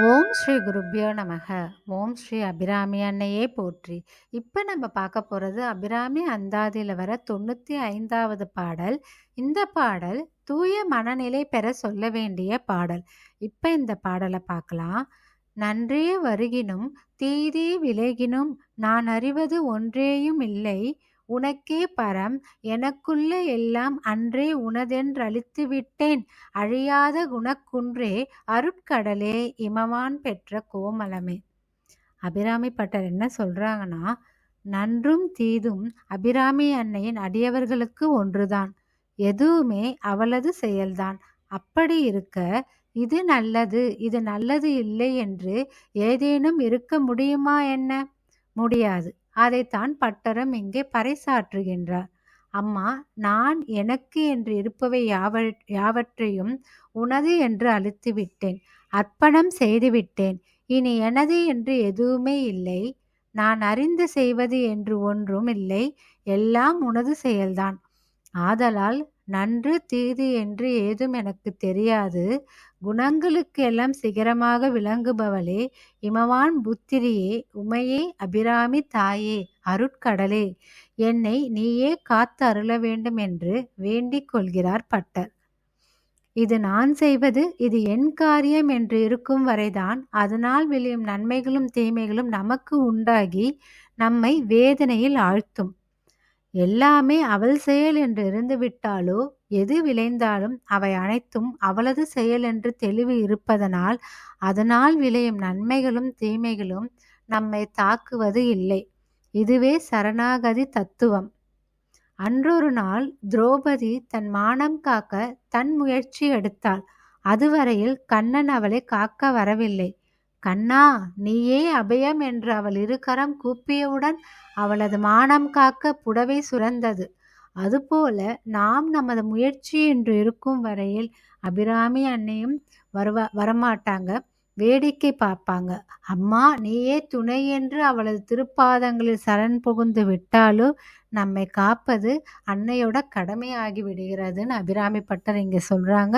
ஓம் ஸ்ரீ குருப்பியோ நமக. ஓம் ஸ்ரீ அபிராமி அன்னையே போற்றி. இப்போ நம்ம பார்க்க போகிறது அபிராமி அந்தாதியில் வர 95வது பாடல். இந்த பாடல் தூய மனநிலை பெற சொல்ல வேண்டிய பாடல். இப்போ இந்த பாடலை பார்க்கலாம். நன்றே வருகினும் தீதே விலகினும் நான் அறிவது ஒன்றேயும் இல்லை, உனக்கே பரம் எனக்குள்ள எல்லாம் அன்றே உனதென்றழித்து விட்டேன், அழியாத குணக்குன்றே அருட்கடலே இமவான் பெற்ற கோமலமே. அபிராமி பட்டர் என்ன சொல்றாங்கன்னா, நன்றும் தீதும் அபிராமி அன்னையின் அடியவர்களுக்கு ஒன்றுதான், எதுவுமே அவளது செயல்தான். அப்படி இருக்க இது நல்லது இது நல்லது இல்லை என்று ஏதேனும் இருக்க முடியுமா என்ன? முடியாது. அதைத்தான் பட்டரும் இங்கே பறைசாற்றுகின்றார். அம்மா, நான் எனக்கு என்று இருப்பவை யாவற்றையும் உனது என்று அழித்து விட்டேன், அர்ப்பணம் செய்துவிட்டேன். இனி எனது என்று எதுவுமே இல்லை, நான் அறிந்து செய்வது என்று ஒன்றும் இல்லை, எல்லாம் உனது செயல்தான். ஆதலால் நன்று தீது என்று ஏதும் எனக்கு தெரியாது, குணங்களுக்கு எல்லாம் சிகரமாக விளங்குபவளே, இமவான் புத்திரியே, உமையே, அபிராமி தாயே, அருட்கடலே, என்னை நீயே காத்து அருள வேண்டும் என்று வேண்டிக் கொள்கிறார் பட்டர். இது நான் செய்வது, இது என் காரியம் என்று இருக்கும் வரைதான் அதனால் விளையும் நன்மைகளும் தீமைகளும் நமக்கு உண்டாகி நம்மை வேதனையில் ஆழ்த்தும். எல்லாமே அவள் செயல் என்று இருந்துவிட்டாலோ எது விளைந்தாலும் அவை அனைத்தும் அவளது செயல் என்று தெளிவு இருப்பதனால் அதனால் விளையும் நன்மைகளும் தீமைகளும் நம்மை தாக்குவது இல்லை. இதுவே சரணாகதி தத்துவம். அன்றொரு நாள் திரௌபதி தன் மானம் காக்க தன் முயற்சி எடுத்தாள். அதுவரையில் கண்ணன் அவளை காக்க வரவில்லை. கண்ணா, நீயே அபயம் என்று அவள் இருகரம் கூப்பியவுடன் அவளது மானம் காக்க புடவை சுரந்தது. அதுபோல நாம் நமது முயற்சி என்று இருக்கும் வரையில் அபிராமி அன்னையும் வரமாட்டாங்க, வேடிக்கை பார்ப்பாங்க. அம்மா நீயே துணை என்று அவளது திருப்பாதங்களில் சரண் புகுந்து விட்டாலோ நம்மை காப்பது அன்னையோட கடமையாகி விடுகிறதுன்னு அபிராமி பட்டர் இங்கே சொல்கிறாங்க.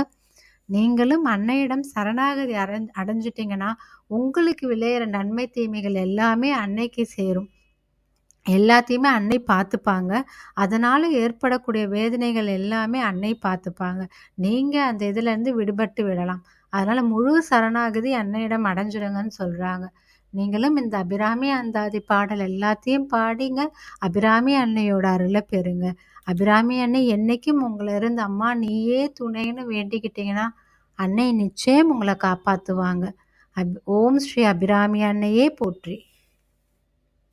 நீங்களும் அன்னையிடம் சரணாகதி அடைஞ்சிட்டிங்கன்னா உங்களுக்கு விளையிற நன்மை தீமைகள் எல்லாமே அன்னைக்கு சேரும். எல்லாத்தையுமே அன்னை பார்த்துப்பாங்க. அதனால் ஏற்படக்கூடிய வேதனைகள் எல்லாமே அன்னை பார்த்துப்பாங்க. நீங்கள் அந்த இதிலேருந்து விடுபட்டு விடலாம். அதனால் முழு சரணாகதி அன்னையிடம் அடைஞ்சிடுங்கன்னு சொல்கிறாங்க. நீங்களும் இந்த அபிராமி அந்தாதி பாடல் எல்லாத்தையும் பாடிங்க. அபிராமி அன்னையோட அருளை பெறுங்க. அபிராமி அன்னை என்னைக்கும் உங்களை இருந்து அம்மா நீயே துணைன்னு வேண்டிக்கிட்டீங்கன்னா அன்னை நிச்சயம் உங்களை காப்பாற்றுவாங்க. ஓம் ஸ்ரீ அபிராமி அன்னையே போற்றி.